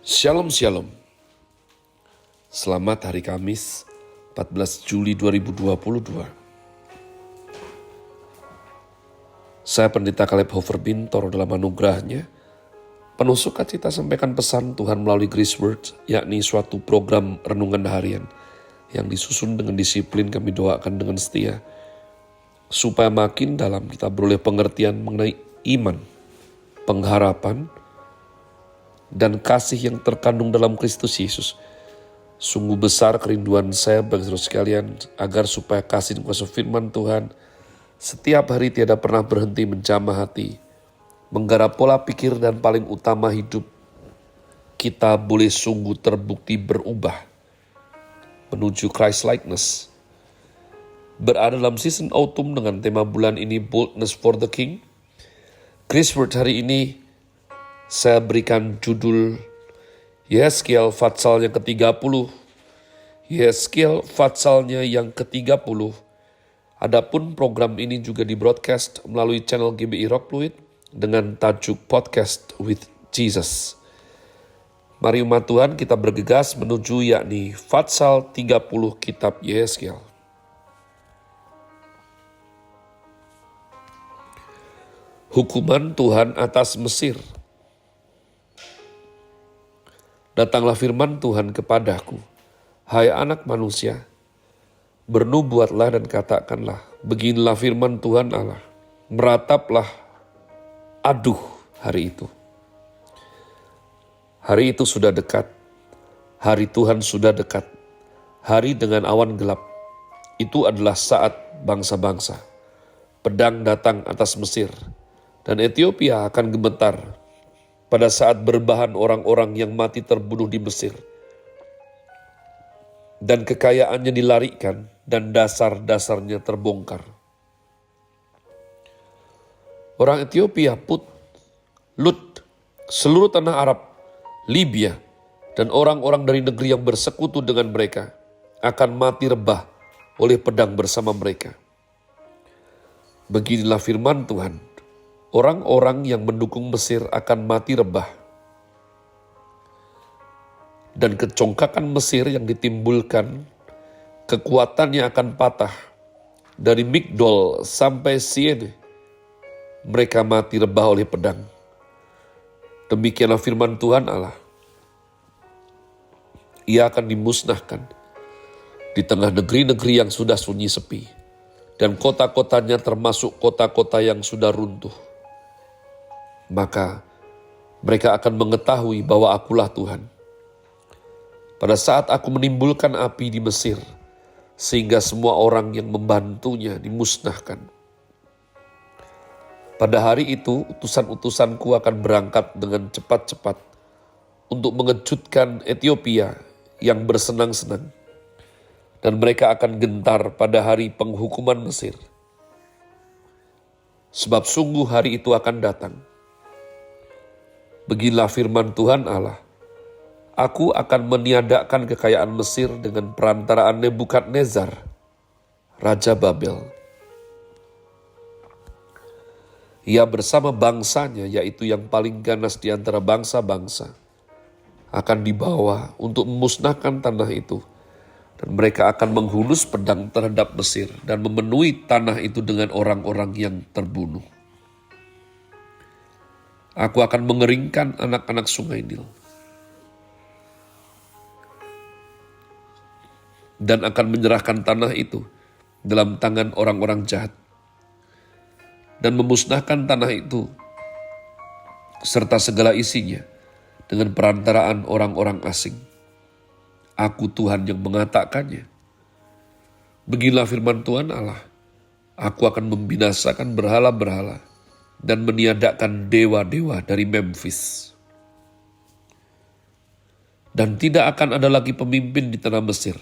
Shalom Shalom. Selamat hari Kamis 14 Juli 2022. Saya Pendeta Caleb Hofer Bintor dalam anugerahnya penuh sukacita sampaikan pesan Tuhan melalui Grace Word, yakni suatu program renungan harian yang disusun dengan disiplin. Kami doakan dengan setia supaya makin dalam kita beroleh pengertian mengenai iman, pengharapan, dan kasih yang terkandung dalam Kristus Yesus. Sungguh besar kerinduan saya bagi saudara sekalian agar supaya kasih dan kuasa firman Tuhan setiap hari tiada pernah berhenti menjamah hati, menggarap pola pikir, dan paling utama hidup kita boleh sungguh terbukti berubah menuju Christ likeness. Berada dalam season autumn dengan tema bulan ini Boldness for the King. Grace Word hari ini saya berikan judul Yehezkiel Fatsalnya ke-30. Yehezkiel Fatsalnya yang ke-30. Adapun program ini juga di broadcast melalui channel GBI Rock Fluid dengan tajuk Podcast with Jesus. Mari umat Tuhan kita bergegas menuju yakni Fatsal 30 kitab Yehezkiel. Hukuman Tuhan atas Mesir. Datanglah firman Tuhan kepadaku, hai anak manusia, bernubuatlah dan katakanlah, beginilah firman Tuhan Allah, merataplah, aduh hari itu. Hari itu sudah dekat, hari Tuhan sudah dekat, hari dengan awan gelap. Itu adalah saat bangsa-bangsa. Pedang datang atas Mesir, dan Ethiopia akan gemetar. Pada saat berbahan orang-orang yang mati terbunuh di Mesir, dan kekayaannya dilarikan, dan dasar-dasarnya terbongkar. Orang Ethiopia, Put, Lut, seluruh tanah Arab, Libya, dan orang-orang dari negeri yang bersekutu dengan mereka akan mati rebah oleh pedang bersama mereka. Beginilah firman Tuhan. Orang-orang yang mendukung Mesir akan mati rebah. Dan kecongkakan Mesir yang ditimbulkan, kekuatannya akan patah. Dari Migdol sampai Siene, mereka mati rebah oleh pedang. Demikianlah firman Tuhan Allah. Ia akan dimusnahkan di tengah negeri-negeri yang sudah sunyi sepi, dan kota-kotanya termasuk kota-kota yang sudah runtuh. Maka mereka akan mengetahui bahwa akulah Tuhan. Pada saat aku menimbulkan api di Mesir, sehingga semua orang yang membantunya dimusnahkan. Pada hari itu, utusan-utusanku akan berangkat dengan cepat-cepat untuk mengejutkan Ethiopia yang bersenang-senang. Dan mereka akan gentar pada hari penghukuman Mesir. Sebab sungguh hari itu akan datang. Beginilah firman Tuhan Allah, aku akan meniadakan kekayaan Mesir dengan perantaraan Nebukadnezar, Raja Babel. Ia bersama bangsanya, yaitu yang paling ganas di antara bangsa-bangsa, akan dibawa untuk memusnahkan tanah itu. Dan mereka akan menghunus pedang terhadap Mesir dan memenuhi tanah itu dengan orang-orang yang terbunuh. Aku akan mengeringkan anak-anak sungai Nil dan akan menyerahkan tanah itu dalam tangan orang-orang jahat dan memusnahkan tanah itu serta segala isinya dengan perantaraan orang-orang asing. Aku Tuhan yang mengatakannya. Beginilah firman Tuhan Allah. Aku akan membinasakan berhala-berhala dan meniadakan dewa-dewa dari Memphis. Dan tidak akan ada lagi pemimpin di tanah Mesir.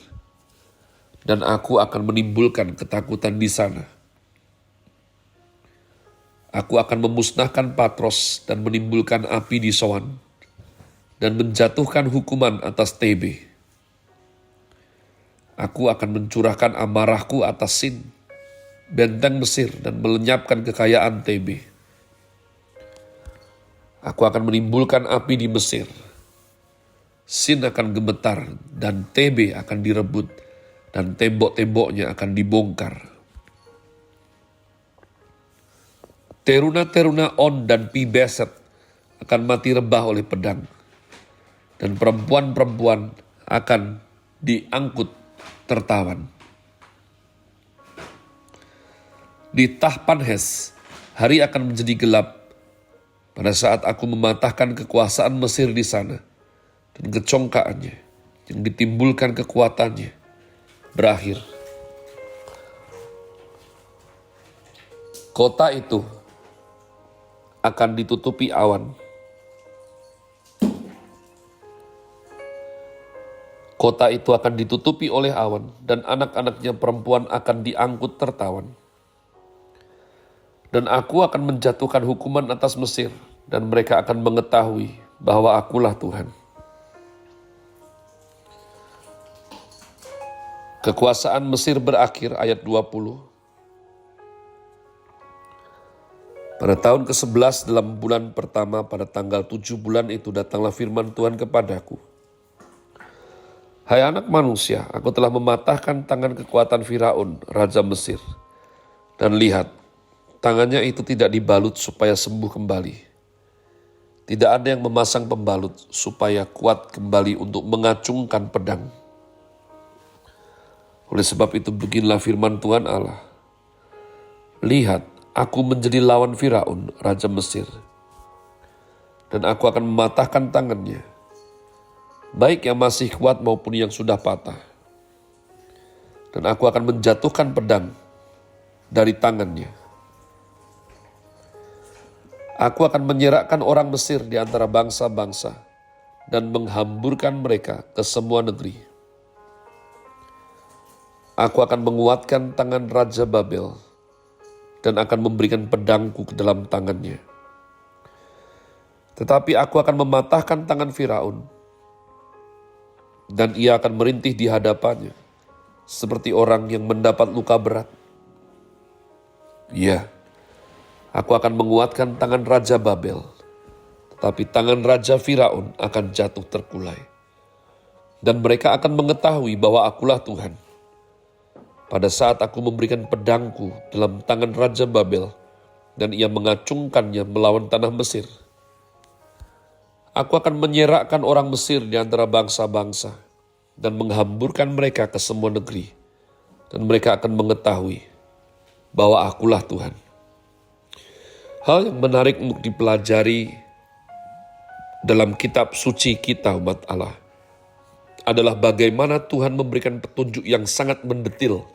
Dan aku akan menimbulkan ketakutan di sana. Aku akan memusnahkan Patros dan menimbulkan api di Soan. Dan menjatuhkan hukuman atas Tebe. Aku akan mencurahkan amarahku atas Sin, benteng Mesir, dan melenyapkan kekayaan Tebe. Aku akan menimbulkan api di Mesir Sin akan gemetar dan TB akan direbut dan tembok-temboknya akan dibongkar. Teruna-teruna On dan Pibeset akan mati rebah oleh pedang. Dan perempuan-perempuan akan diangkut tertawan. Di Tahpanhes, hari akan menjadi gelap pada saat aku mematahkan kekuasaan Mesir di sana. Dan kecongkaannya yang ditimbulkan kekuatannya berakhir. Kota itu akan ditutupi awan. Kota itu akan ditutupi oleh awan dan anak-anaknya perempuan akan diangkut tertawan. Dan aku akan menjatuhkan hukuman atas Mesir dan mereka akan mengetahui bahwa akulah Tuhan. Kekuasaan Mesir berakhir, ayat 20. Pada tahun ke-11 dalam bulan pertama pada tanggal 7 bulan itu datanglah firman Tuhan kepadaku. Hai anak manusia, aku telah mematahkan tangan kekuatan Firaun, Raja Mesir. Dan lihat, tangannya itu tidak dibalut supaya sembuh kembali. Tidak ada yang memasang pembalut supaya kuat kembali untuk mengacungkan pedang. Oleh sebab itu beginilah firman Tuhan Allah. Lihat, aku menjadi lawan Firaun, Raja Mesir. Dan aku akan mematahkan tangannya, baik yang masih kuat maupun yang sudah patah. Dan aku akan menjatuhkan pedang dari tangannya. Aku akan menyerahkan orang Mesir di antara bangsa-bangsa dan menghamburkan mereka ke semua negeri. Aku akan menguatkan tangan Raja Babel dan akan memberikan pedangku ke dalam tangannya. Tetapi aku akan mematahkan tangan Firaun dan ia akan merintih di hadapannya seperti orang yang mendapat luka berat. Ya, aku akan menguatkan tangan Raja Babel, tetapi tangan Raja Firaun akan jatuh terkulai. Dan mereka akan mengetahui bahwa akulah Tuhan. Pada saat aku memberikan pedangku dalam tangan Raja Babel, dan ia mengacungkannya melawan tanah Mesir. Aku akan menyerahkan orang Mesir di antara bangsa-bangsa, dan menghamburkan mereka ke semua negeri. Dan mereka akan mengetahui bahwa akulah Tuhan. Hal yang menarik untuk dipelajari dalam kitab suci kita umat Allah adalah bagaimana Tuhan memberikan petunjuk yang sangat mendetil.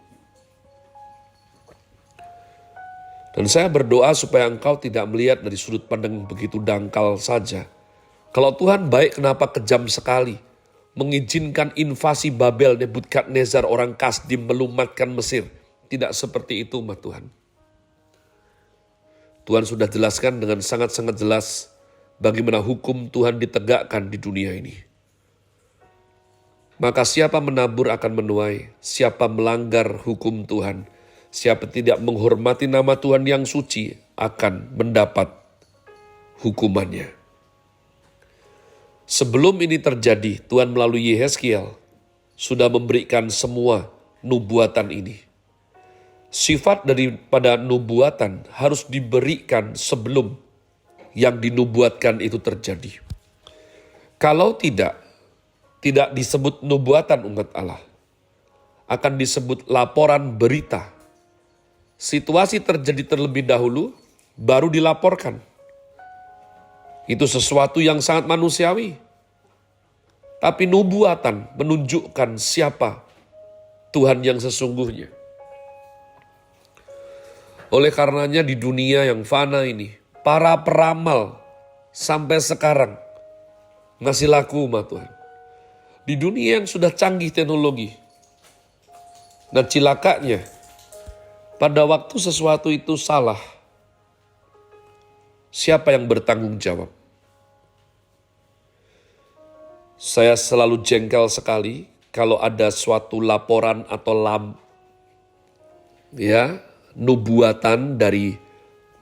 Dan saya berdoa supaya engkau tidak melihat dari sudut pandang begitu dangkal saja. Kalau Tuhan baik, kenapa kejam sekali mengizinkan invasi Babel Nebukadnezar orang Kasdim melumatkan Mesir? Tidak seperti itu umat Tuhan. Tuhan sudah jelaskan dengan sangat-sangat jelas bagaimana hukum Tuhan ditegakkan di dunia ini. Maka siapa menabur akan menuai, siapa melanggar hukum Tuhan, siapa tidak menghormati nama Tuhan yang suci akan mendapat hukumannya. Sebelum ini terjadi, Tuhan melalui Yehezkiel sudah memberikan semua nubuatan ini. Sifat daripada nubuatan harus diberikan sebelum yang dinubuatkan itu terjadi. Kalau tidak disebut nubuatan umat Allah. Akan disebut laporan berita. Situasi terjadi terlebih dahulu, baru dilaporkan. Itu sesuatu yang sangat manusiawi. Tapi nubuatan menunjukkan siapa Tuhan yang sesungguhnya. Oleh karenanya di dunia yang fana ini, para peramal sampai sekarang masih laku umat Tuhan. Di dunia yang sudah canggih teknologi. Nah cilakanya, pada waktu sesuatu itu salah, siapa yang bertanggung jawab? Saya selalu jengkel sekali kalau ada suatu laporan atau nubuatan dari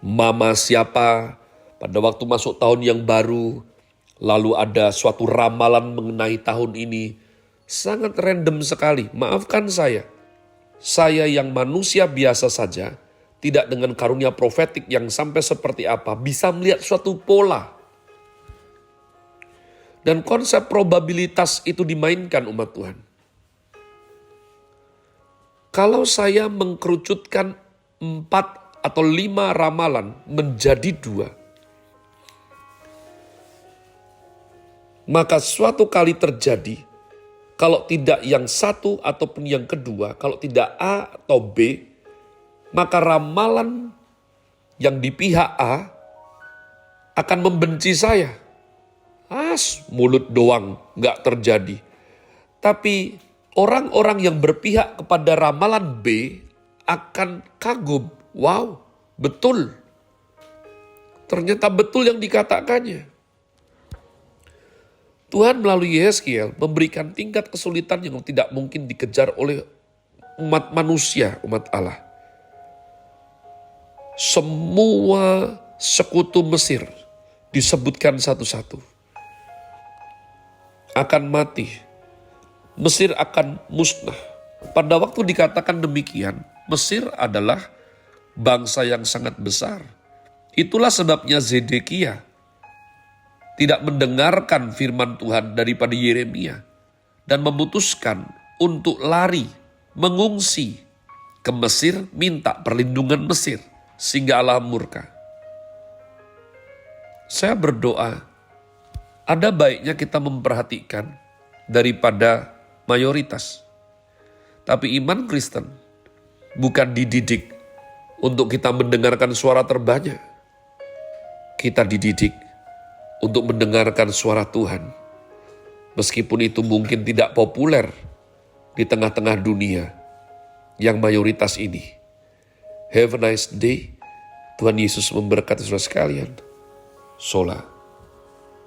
mama siapa pada waktu masuk tahun yang baru Lalu ada suatu ramalan mengenai tahun ini, sangat random sekali. Maafkan saya yang manusia biasa saja, tidak dengan karunia profetik yang sampai seperti apa, bisa melihat suatu pola. Dan konsep probabilitas itu dimainkan umat Tuhan. Kalau saya mengkerucutkan 4 atau 5 ramalan menjadi 2, maka suatu kali terjadi, kalau tidak yang satu ataupun yang kedua, kalau tidak A atau B, maka ramalan yang di pihak A akan membenci saya. Mulut doang, gak terjadi. Tapi orang-orang yang berpihak kepada ramalan B akan kagum. Wow, betul. Ternyata betul yang dikatakannya. Tuhan melalui Yeskiel memberikan tingkat kesulitan yang tidak mungkin dikejar oleh umat manusia, umat Allah. Semua sekutu Mesir disebutkan satu-satu. Akan mati. Mesir akan musnah. Pada waktu dikatakan demikian, Mesir adalah bangsa yang sangat besar. Itulah sebabnya Zedekia tidak mendengarkan firman Tuhan daripada Yeremia dan memutuskan untuk lari, mengungsi ke Mesir, minta perlindungan Mesir sehingga Allah murka. Saya berdoa, ada baiknya kita memperhatikan daripada mayoritas. Tapi iman Kristen bukan dididik untuk kita mendengarkan suara terbanyak. Kita dididik untuk mendengarkan suara Tuhan. Meskipun itu mungkin tidak populer di tengah-tengah dunia yang mayoritas ini. Have a nice day. Tuhan Yesus memberkati saudara sekalian. Sola.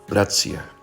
Grazie.